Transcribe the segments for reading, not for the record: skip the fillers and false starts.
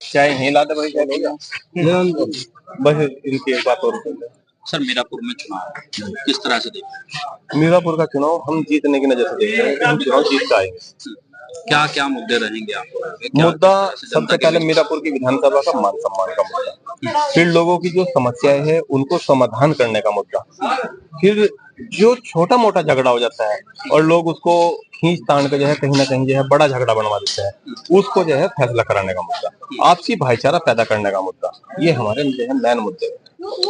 चाय नहीं लाते भाई, क्या भैया बस इनकी एक बात और सुन ले। सर मीरापुर में चुनाव किस तरह से देखते हैं? मीरापुर का चुनाव हम जीतने की नजर से देख रहे हैं कि हम चुनाव जीत के आएंगे। क्या क्या मुद्दे रहेंगे आपको मुद्दा सबसे पहले मीरापुर की विधानसभा का मान सम्मान का मुद्दा, फिर लोगों की जो समस्याएं हैं उनको समाधान करने का मुद्दा, फिर जो छोटा मोटा झगड़ा हो जाता है और लोग उसको खींच तान के जो है कहीं ना कहीं जो है बड़ा झगड़ा बनवा देते हैं, उसको जो है फैसला कराने का मुद्दा, आपसी भाईचारा पैदा करने का मुद्दा, ये हमारे जो है मेन मुद्दे हैं।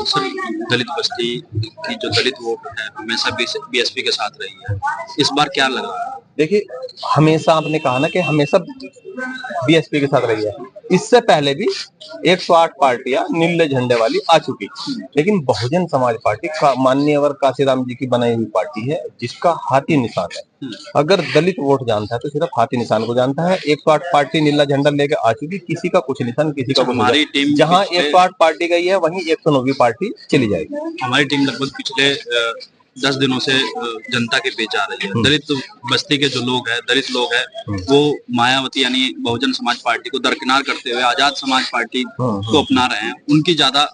सर दलित बस्ती की जो दलित वोट है हमेशा बीएसपी के साथ रही है, इस बार क्या लगा? देखिए, हमेशा आपने कहा ना कि हमेशा बीएसपी के साथ रही है, इससे पहले भी 108 पार्टियां नीले झंडे वाली आ चुकी, लेकिन बहुजन समाज पार्टी का माननीय काशीराम जी की बनाई हुई पार्टी है जिसका हाथी निशान है। अगर दलित वोट जानता है तो सिर्फ हाथी निशान को जानता है। 108 पार्टी नीला झंडा लेके आ चुकी, किसी का कुछ निशान, किसी का कुछ हमारी टीम जहां 108 पार्टी गई है वहीं 109वीं पार्टी चली जाएगी। हमारी टीम लगभग पिछले 10 दिनों से जनता के बीच आ रही है। दलित बस्ती के जो लोग हैं, दलित लोग हैं, वो मायावती यानी बहुजन समाज पार्टी को दरकिनार करते हुए आजाद समाज पार्टी को अपना रहे हैं। उनकी ज्यादा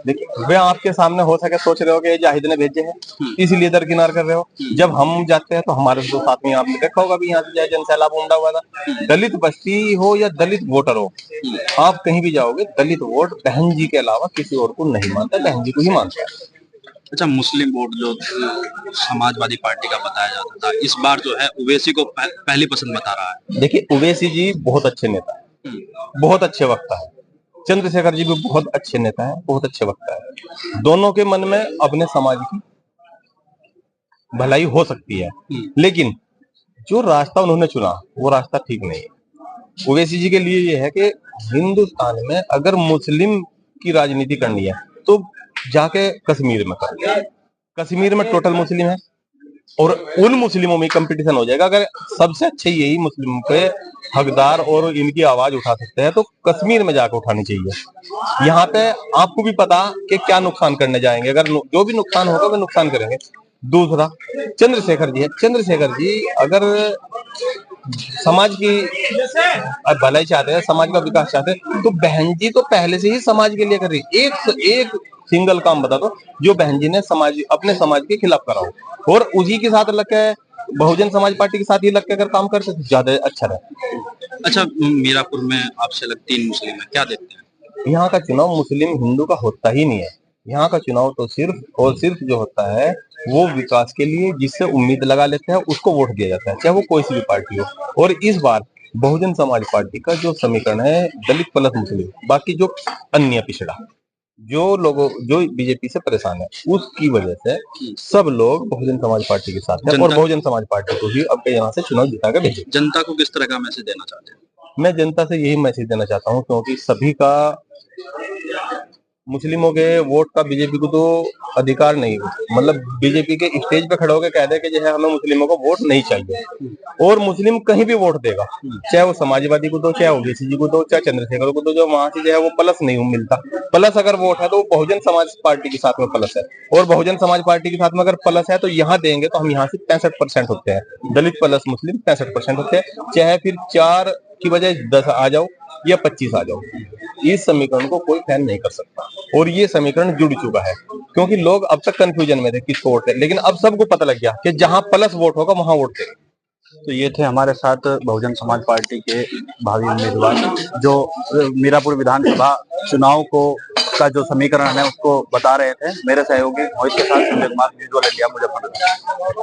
देखिए, वे आपके सामने हो सके सोच रहे हो कि जाहिद ने भेजे हैं इसीलिए दरकिनार कर रहे हो। जब हम जाते हैं तो हमारे दो साथ में आपने देखा होगा भी यहाँ से जय जनसैलाब उमड़ा हुआ था। दलित बस्ती हो या दलित वोटर हो, आप कहीं भी जाओगे दलित वोट बहन जी के अलावा किसी और को नहीं मानता, बहन जी को ही मानता है। अच्छा, मुस्लिम वोट जो समाजवादी पार्टी का बताया जाता था, इस बार जो है ओवैसी को पहली पसंद बता रहा है। देखिए, ओवैसी जी बहुत अच्छे नेता है, बहुत अच्छे वक्ता है। चंद्रशेखर जी भी बहुत अच्छे नेता है, बहुत अच्छे वक्ता है। दोनों के मन में अपने समाज की भलाई हो सकती है, लेकिन जो रास्ता उन्होंने चुना वो रास्ता ठीक नहीं है। ओवैसी जी के लिए ये है कि हिंदुस्तान में अगर मुस्लिम की राजनीति करनी है तो जाके कश्मीर में कर, कश्मीर में टोटल मुस्लिम है और उन मुस्लिमों में कंपटीशन हो जाएगा। अगर सबसे अच्छे यही मुस्लिम पे हकदार और इनकी आवाज उठा सकते हैं तो कश्मीर में जाकर उठानी चाहिए। यहाँ पे आपको भी पता कि क्या नुकसान करने जाएंगे, अगर जो भी नुकसान होगा वो नुकसान करेंगे। दूसरा चंद्रशेखर जी है, चंद्रशेखर जी अगर समाज की भलाई चाहते हैं, समाज का विकास चाहते हैं तो बहन जी तो पहले से ही समाज के लिए कर रही। एक सिंगल काम बता दो जो बहन जी ने समाज अपने समाज के खिलाफ करा हो और उसी के साथ लग के बहुजन समाज पार्टी के साथ ही लग के अगर काम करते तो ज्यादा अच्छा रहे। अच्छा, मीरापुर में आपसे अलग 3 मुस्लिम है, क्या देखते हैं? यहाँ का चुनाव मुस्लिम हिंदू का होता ही नहीं है। यहाँ का चुनाव तो सिर्फ और सिर्फ जो होता है वो विकास के लिए, जिससे उम्मीद लगा लेते हैं उसको वोट दिया जाता है, चाहे वो कोई सी भी पार्टी हो। और इस बार बहुजन समाज पार्टी का जो समीकरण है दलित प्लस मुस्लिम, बाकी जो अन्य पिछड़ा जो लोगों जो बीजेपी से परेशान है उसकी वजह से सब लोग बहुजन समाज पार्टी के साथ हैं और बहुजन समाज पार्टी को ही अब यहाँ से चुनाव जिता कर भेजे। जनता को किस तरह का मैसेज देना चाहते हैं? मैं जनता से यही मैसेज देना चाहता हूँ क्योंकि सभी का मुस्लिमों के वोट का बीजेपी को तो अधिकार नहीं, मतलब बीजेपी के स्टेज पे खड़े होकर कह दे कि जो है हमें मुस्लिमों को वोट नहीं चाहिए और मुस्लिम कहीं भी वोट देगा, चाहे वो समाजवादी को दो, चाहे ओबीसी जी को दो, चाहे चंद्रशेखर को दो, जो वहां से जो है वो प्लस नहीं मिलता। प्लस अगर वोट है तो वो बहुजन समाज पार्टी के साथ में प्लस है और बहुजन समाज पार्टी के साथ में अगर प्लस है तो यहाँ देंगे तो हम यहाँ से 65% होते हैं, दलित प्लस मुस्लिम 65% होते हैं। चाहे फिर 4 की बजाय 10 आ जाओ या 25 आ जाओ, इस समीकरण को कोई फैन नहीं कर सकता और ये समीकरण जुड़ चुका है क्योंकि लोग अब तक कंफ्यूजन में थे किसको वोट दें, लेकिन अब सबको पता लग गया कि जहां प्लस वोट होगा वहां वोट दें। तो ये थे हमारे साथ बहुजन समाज पार्टी के भावी उम्मीदवार जो मीरापुर विधानसभा चुनाव को का जो समीकरण है उसको बता रहे थे। मेरे सहयोगी मोहित के साथ Sanjay Kumar, news all India, Muzaffarnagar.